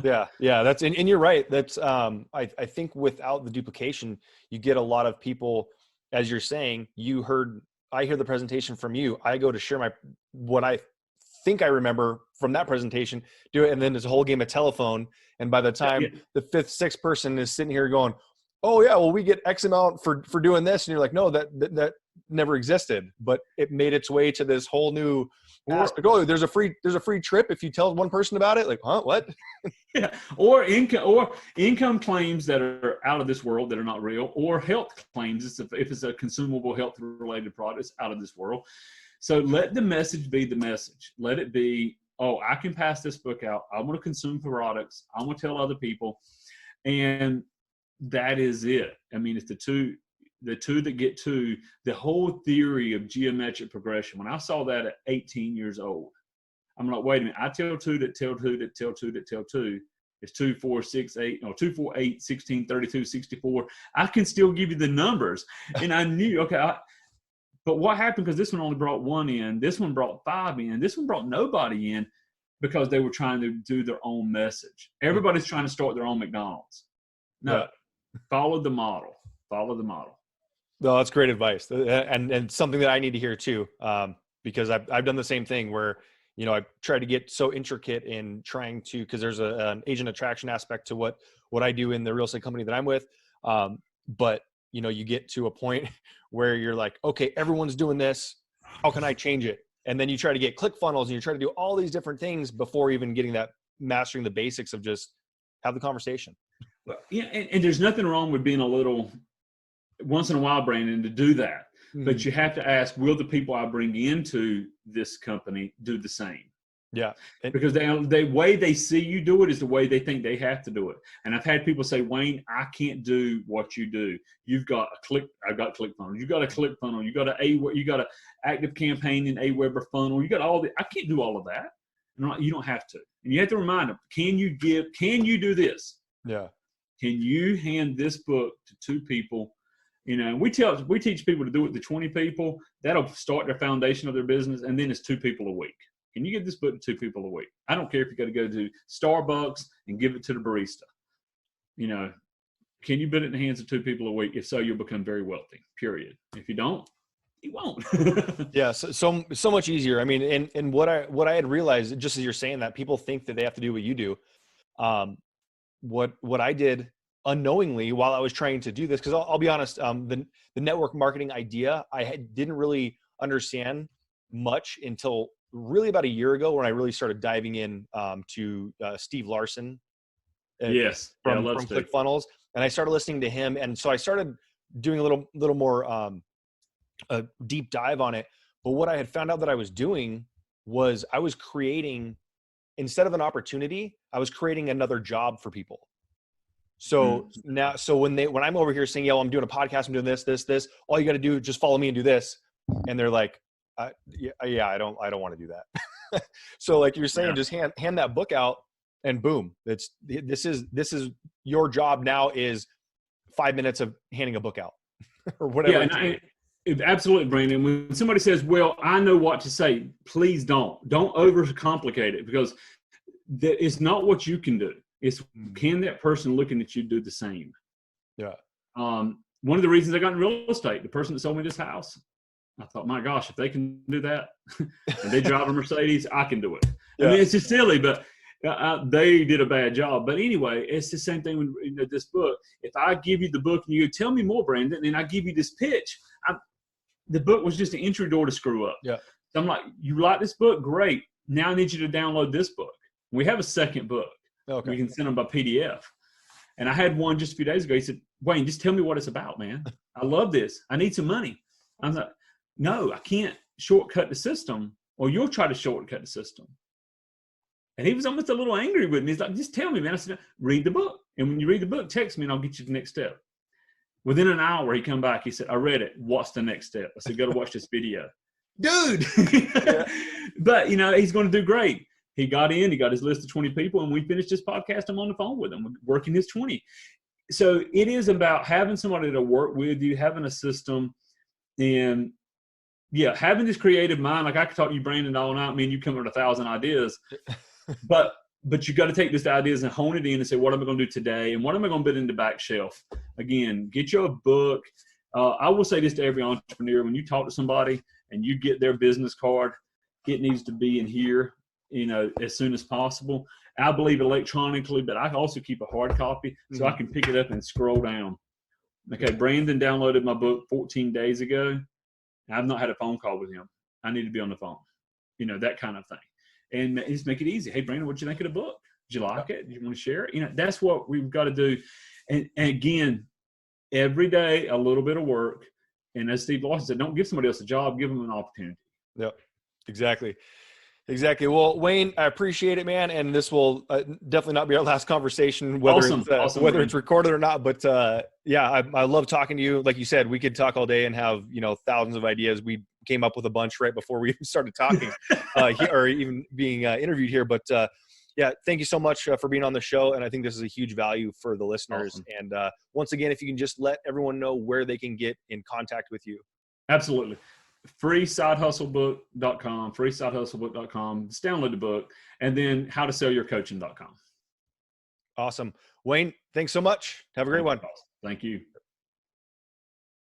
Yeah. That's, and you're right. That's, I think without the duplication, you get a lot of people, as you're saying, I hear the presentation from you. I go to share what I think I remember from that presentation, do it. And then there's a whole game of telephone. And by the time the fifth, sixth person is sitting here going, oh yeah, well, we get X amount for doing this. And you're like, no, that never existed, but it made its way to this whole new aspect. Oh, there's a free trip if you tell one person about it. Like, huh? What? Yeah. Or income claims that are out of this world that are not real, or health claims if it's a consumable health related product, it's out of this world. So let the message be the message. Let it be, oh, I can pass this book out. I want to consume products. I want to tell other people. And that is it. I mean, it's the two that get to the whole theory of geometric progression. When I saw that at 18 years old, I'm like, wait a minute. I tell two that tell two that tell two that tell two. It's 2, 4, 6, 8, no, 2, 4, 8, 16, 32, 64. I can still give you the numbers. And I knew, okay, but what happened, because this one only brought 1 in, this one brought 5 in, this one brought nobody in because they were trying to do their own message. Everybody's trying to start their own McDonald's. No, follow the model. Follow the model. No, that's great advice, and something that I need to hear too, because I've done the same thing where, I try to get so intricate in trying to, because there's an agent attraction aspect to what I do in the real estate company that I'm with, but you get to a point where you're like, okay, everyone's doing this. How can I change it? And then you try to get ClickFunnels and you try to do all these different things before even getting that, mastering the basics of just have the conversation. Well, yeah. And there's nothing wrong with being a little once in a while, Brandon, to do that. But you have to ask, will the people I bring into this company do the same? Yeah. Because the way they see you do it is the way they think they have to do it. And I've had people say, Wayne, I can't do what you do. I've got ClickFunnels. You got a ClickFunnel. You got a active campaign in Aweber funnel. You got I can't do all of that. You don't have to. And you have to remind them, can you do this? Yeah. Can you hand this book to 2 people? And we teach people to do it to 20 people. That'll start their foundation of their business. And then it's 2 people a week. Can you give this book to 2 people a week? I don't care if you got to go to Starbucks and give it to the barista. Can you put it in the hands of 2 people a week? If so, you'll become very wealthy, period. If you don't, you won't. Yeah. So much easier. I mean, and what I had realized, just as you're saying that, people think that they have to do what you do. What I did unknowingly while I was trying to do this, because I'll be honest, the network marketing idea, didn't really understand much until really about a year ago when I really started diving in to Steve Larson. Yes. From ClickFunnels, and I started listening to him, and so I started doing a little more a deep dive on it. But what I had found out that I was doing was I was creating, instead of an opportunity, I was creating another job for people. So now, so when I'm over here saying, yo, I'm doing a podcast, I'm doing this, all you got to do is just follow me and do this. And they're like, yeah, I don't want to do that. So like you're saying, just hand that book out and boom, this is your job now is 5 minutes of handing a book out or whatever. Yeah, absolutely, Brandon. When somebody says, well, I know what to say, please don't overcomplicate it, because it's not what you can do. It's can that person looking at you do the same? Yeah. One of the reasons I got in real estate, the person that sold me this house, I thought, my gosh, if they can do that and they drive a Mercedes, I can do it. Yeah. I mean, it's just silly, but they did a bad job. But anyway, it's the same thing with this book. If I give you the book and you go, tell me more, Brandon, and I give you this pitch, the book was just an entry door to screw up. Yeah. So I'm like, you like this book? Great. Now I need you to download this book. We have a second book. Okay. We can send them by PDF. And I had one just a few days ago. He said, Wayne, just tell me what it's about, man. I love this. I need some money. I was like, no, I can't shortcut the system, or you'll try to shortcut the system. And he was almost a little angry with me. He's like, just tell me, man. I said, read the book. And when you read the book, text me and I'll get you the next step. Within an hour, he come back. He said, I read it. What's the next step? I said, go to watch this video. Dude. Yeah. But, he's going to do great. He got in, he got his list of 20 people, and we finished this podcast. I'm on the phone with him, working his 20. So it is about having somebody to work with you, having a system, and having this creative mind. Like I could talk to you, Brandon, all night. I mean, you come up with 1,000 ideas, but you got to take these ideas and hone it in and say, what am I going to do today? And what am I going to put in the back shelf? Again, get you a book. I will say this to every entrepreneur. When you talk to somebody and you get their business card, it needs to be in here, as soon as possible. I believe electronically, but I also keep a hard copy so I can pick it up and scroll down. Okay, Brandon downloaded my book 14 days ago. I've not had a phone call with him. I need to be on the phone, that kind of thing. And just make it easy. Hey, Brandon, what'd you think of the book? Did you like it? Did you want to share it? That's what we've got to do. And again, every day, a little bit of work. And as Steve Lawson said, don't give somebody else a job, give them an opportunity. Yep, exactly. Well, Wayne, I appreciate it, man. And this will definitely not be our last conversation, whether it's recorded or not. But I love talking to you. Like you said, we could talk all day and have, thousands of ideas. We came up with a bunch right before we even started talking or even being interviewed here. But thank you so much for being on the show. And I think this is a huge value for the listeners. Awesome. And once again, if you can just let everyone know where they can get in contact with you. Absolutely. freesidehustlebook.com. Just download the book, and then howtosellyourcoaching.com. Awesome. Wayne, thanks so much. Have a great one. Thank you.